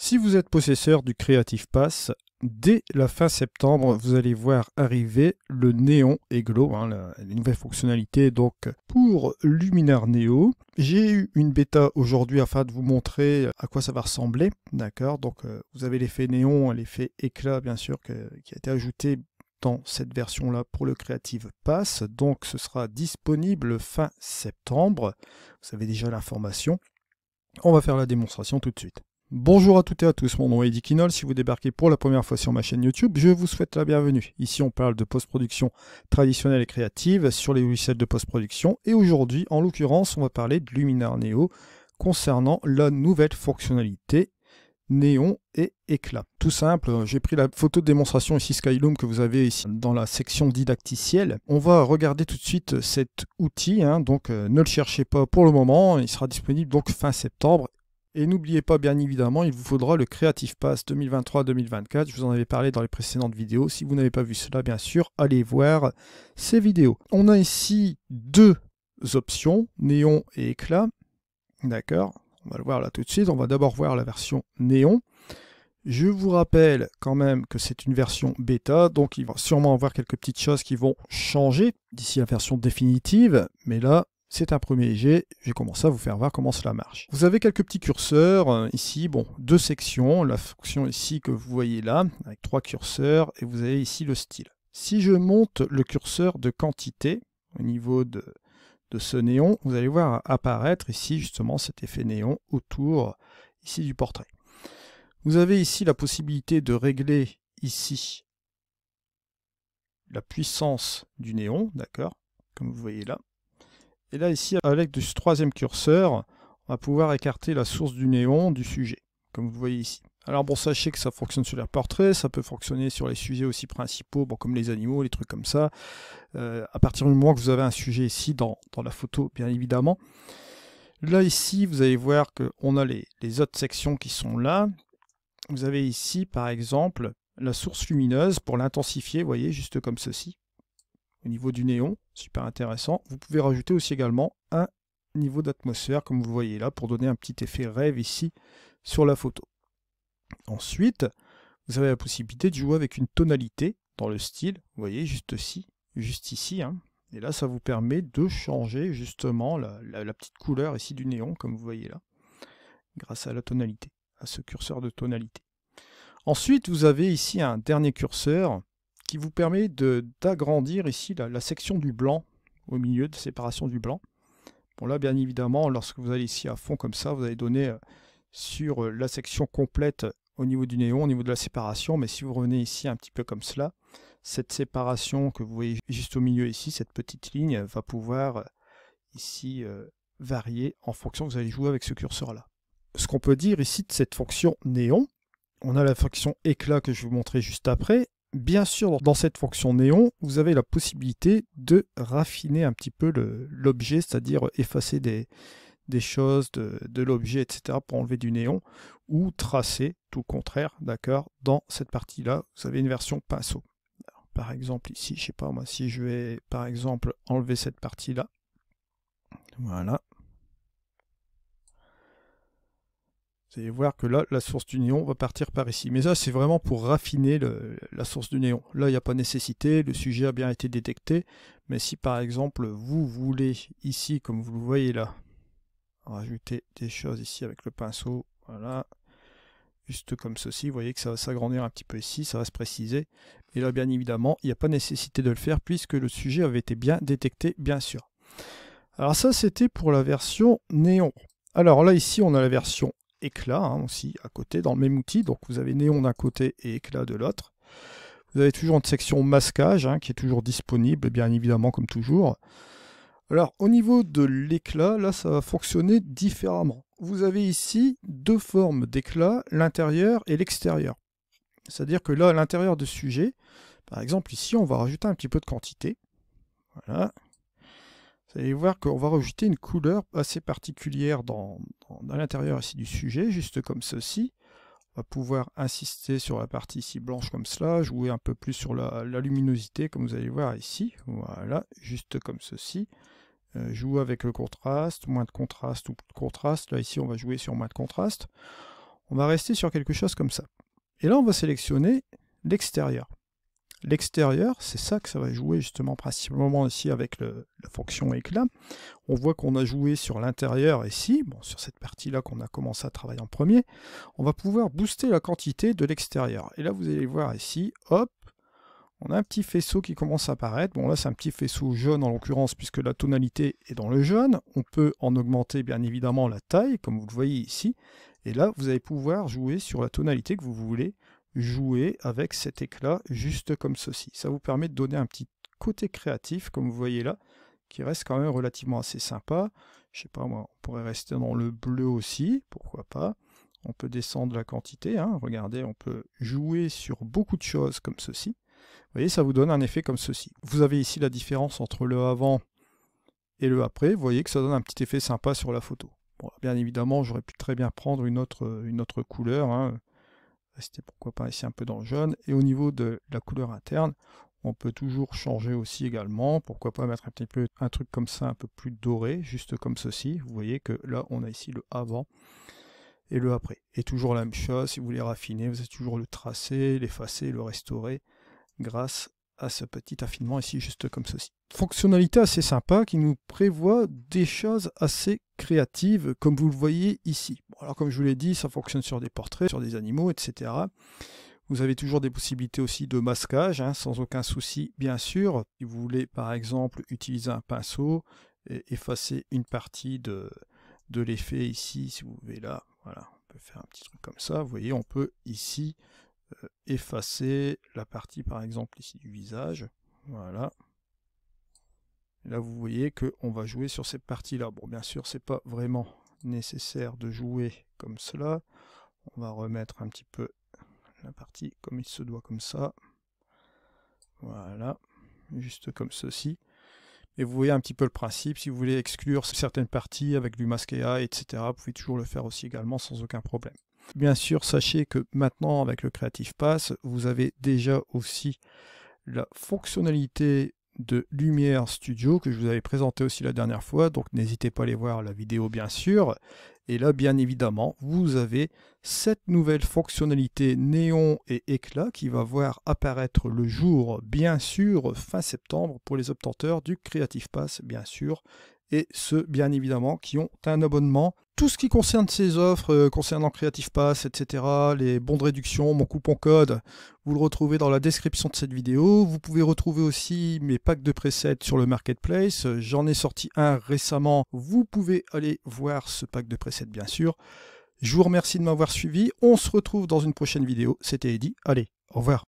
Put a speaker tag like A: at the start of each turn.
A: Si vous êtes possesseur du Creative Pass, dès la fin septembre, vous allez voir arriver le Néon et Glow, les nouvelles fonctionnalités donc pour Luminar Neo. J'ai eu une bêta aujourd'hui afin de vous montrer à quoi ça va ressembler, d'accord. Donc vous avez l'effet néon, l'effet éclat bien sûr qui a été ajouté dans cette version-là pour le Creative Pass. Donc ce sera disponible fin septembre. Vous avez déjà l'information. On va faire la démonstration tout de suite. Bonjour à toutes et à tous, mon nom est Eddie Quinol. Si vous débarquez pour la première fois sur ma chaîne YouTube, je vous souhaite la bienvenue. Ici, on parle de post-production traditionnelle et créative sur les logiciels de post-production. Et aujourd'hui, en l'occurrence, on va parler de Luminar Neo concernant la nouvelle fonctionnalité néon et éclat. Tout simple, j'ai pris la photo de démonstration ici Skyloom que vous avez ici dans la section didacticielle. On va regarder tout de suite cet outil, donc ne le cherchez pas pour le moment, il sera disponible donc fin septembre. Et n'oubliez pas, bien évidemment, il vous faudra le Creative Pass 2023-2024. Je vous en avais parlé dans les précédentes vidéos. Si vous n'avez pas vu cela, bien sûr, allez voir ces vidéos. On a ici deux options, néon et éclat. D'accord, on va le voir là tout de suite. On va d'abord voir la version néon. Je vous rappelle quand même que c'est une version bêta, donc il va sûrement avoir quelques petites choses qui vont changer d'ici la version définitive. Mais là, c'est un premier jet, je vais commencer à vous faire voir comment cela marche. Vous avez quelques petits curseurs, ici, deux sections, la fonction ici que vous voyez là, avec 3 curseurs, et vous avez ici le style. Si je monte le curseur de quantité, au niveau de ce néon, vous allez voir apparaître ici justement cet effet néon autour ici du portrait. Vous avez ici la possibilité de régler ici la puissance du néon, d'accord, comme vous voyez là. Et là, ici, avec ce troisième curseur, on va pouvoir écarter la source du néon du sujet, comme vous voyez ici. Alors bon, sachez que ça fonctionne sur les portraits, ça peut fonctionner sur les sujets aussi principaux, comme les animaux, les trucs comme ça. À partir du moment que vous avez un sujet ici dans la photo, bien évidemment. Là, ici, vous allez voir qu'on a les autres sections qui sont là. Vous avez ici, par exemple, la source lumineuse pour l'intensifier, vous voyez, juste comme ceci. Au niveau du néon, super intéressant. Vous pouvez rajouter aussi également un niveau d'atmosphère, comme vous voyez là, pour donner un petit effet rêve ici sur la photo. Ensuite, vous avez la possibilité de jouer avec une tonalité dans le style, vous voyez, juste ici. Et là, ça vous permet de changer justement la petite couleur ici du néon, comme vous voyez là, grâce à la tonalité, à ce curseur de tonalité. Ensuite, vous avez ici un dernier curseur qui vous permet d'agrandir ici la section du blanc, au milieu de séparation du blanc. Bon là, bien évidemment, lorsque vous allez ici à fond comme ça, vous allez donner sur la section complète au niveau du néon, au niveau de la séparation, mais si vous revenez ici un petit peu comme cela, cette séparation que vous voyez juste au milieu ici, cette petite ligne, va pouvoir ici varier en fonction que vous allez jouer avec ce curseur-là. Ce qu'on peut dire ici de cette fonction néon, on a la fonction éclat que je vais vous montrer juste après. Bien sûr, dans cette fonction néon, vous avez la possibilité de raffiner un petit peu l'objet, c'est-à-dire effacer des choses de l'objet, etc. pour enlever du néon, ou tracer, tout le contraire, d'accord. Dans cette partie-là, vous avez une version pinceau. Alors, par exemple, ici, je sais pas moi, si je vais, par exemple, enlever cette partie-là, voilà. Vous allez voir que là, la source du néon va partir par ici. Mais ça, c'est vraiment pour raffiner la source du néon. Là, il n'y a pas nécessité, le sujet a bien été détecté. Mais si, par exemple, vous voulez, ici, comme vous le voyez là, rajouter des choses ici avec le pinceau, voilà, juste comme ceci, vous voyez que ça va s'agrandir un petit peu ici, ça va se préciser. Et là, bien évidemment, il n'y a pas nécessité de le faire puisque le sujet avait été bien détecté, bien sûr. Alors ça, c'était pour la version néon. Alors là, ici, on a la version éclat aussi à côté dans le même outil, donc vous avez néon d'un côté et éclat de l'autre. Vous avez toujours une section masquage qui est toujours disponible, bien évidemment comme toujours. Alors au niveau de l'éclat, là ça va fonctionner différemment. Vous avez ici deux formes d'éclat, l'intérieur et l'extérieur. C'est-à-dire que là à l'intérieur de sujet, par exemple ici on va rajouter un petit peu de quantité. Voilà. Vous allez voir qu'on va rajouter une couleur assez particulière à l'intérieur ici du sujet, juste comme ceci. On va pouvoir insister sur la partie ici blanche comme cela, jouer un peu plus sur la luminosité, comme vous allez voir ici. Voilà, juste comme ceci. Jouer avec le contraste, moins de contraste ou plus de contraste. Là ici on va jouer sur moins de contraste. On va rester sur quelque chose comme ça. Et là, on va sélectionner l'extérieur. L'extérieur, c'est ça que ça va jouer justement principalement ici avec la fonction éclat. On voit qu'on a joué sur l'intérieur ici, bon, sur cette partie-là qu'on a commencé à travailler en premier. On va pouvoir booster la quantité de l'extérieur. Et là, vous allez voir ici, hop, on a un petit faisceau qui commence à apparaître. Bon, là, c'est un petit faisceau jaune en l'occurrence, puisque la tonalité est dans le jaune. On peut en augmenter bien évidemment la taille, comme vous le voyez ici. Et là, vous allez pouvoir jouer sur la tonalité que vous voulez jouer avec cet éclat, juste comme ceci. Ça vous permet de donner un petit côté créatif, comme vous voyez là, qui reste quand même relativement assez sympa. Je sais pas moi, on pourrait rester dans le bleu aussi, pourquoi pas. On peut descendre la quantité, hein. Regardez, on peut jouer sur beaucoup de choses comme ceci. Vous voyez, ça vous donne un effet comme ceci. Vous avez ici la différence entre le avant et le après. Vous voyez que ça donne un petit effet sympa sur la photo. Bon, bien évidemment, j'aurais pu très bien prendre une autre couleur, hein. Rester pourquoi pas ici un peu dans le jaune. Et au niveau de la couleur interne, on peut toujours changer aussi également. Pourquoi pas mettre un petit peu un truc comme ça, un peu plus doré, juste comme ceci. Vous voyez que là, on a ici le avant et le après. Et toujours la même chose, si vous voulez raffiner, vous avez toujours le tracer, l'effacer, le restaurer grâce à ce petit affinement ici, juste comme ceci. Fonctionnalité assez sympa qui nous prévoit des choses assez créatives, comme vous le voyez ici. Bon, alors comme je vous l'ai dit, ça fonctionne sur des portraits, sur des animaux, etc. Vous avez toujours des possibilités aussi de masquage, hein, sans aucun souci, bien sûr. Si vous voulez, par exemple, utiliser un pinceau et effacer une partie de l'effet ici, si vous voulez là, voilà, on peut faire un petit truc comme ça. Vous voyez, on peut ici effacer la partie par exemple ici du visage, voilà. Et là vous voyez qu'on va jouer sur cette partie là. Bon, bien sûr c'est pas vraiment nécessaire de jouer comme cela, on va remettre un petit peu la partie comme il se doit, comme ça, voilà, juste comme ceci. Et vous voyez un petit peu le principe. Si vous voulez exclure certaines parties avec du masque AI, etc., vous pouvez toujours le faire aussi également sans aucun problème. Bien sûr, sachez que maintenant, avec le Creative Pass, vous avez déjà aussi la fonctionnalité de Lumière Studio que je vous avais présenté aussi la dernière fois. Donc, n'hésitez pas à aller voir la vidéo, bien sûr. Et là, bien évidemment, vous avez cette nouvelle fonctionnalité néon et éclat qui va voir apparaître le jour, bien sûr, fin septembre pour les obtenteurs du Creative Pass, bien sûr. Et ceux, bien évidemment, qui ont un abonnement. Tout ce qui concerne ces offres, concernant Creative Pass, etc., les bons de réduction, mon coupon code, vous le retrouvez dans la description de cette vidéo. Vous pouvez retrouver aussi mes packs de presets sur le Marketplace. J'en ai sorti un récemment. Vous pouvez aller voir ce pack de presets, bien sûr. Je vous remercie de m'avoir suivi. On se retrouve dans une prochaine vidéo. C'était Eddy. Allez, au revoir.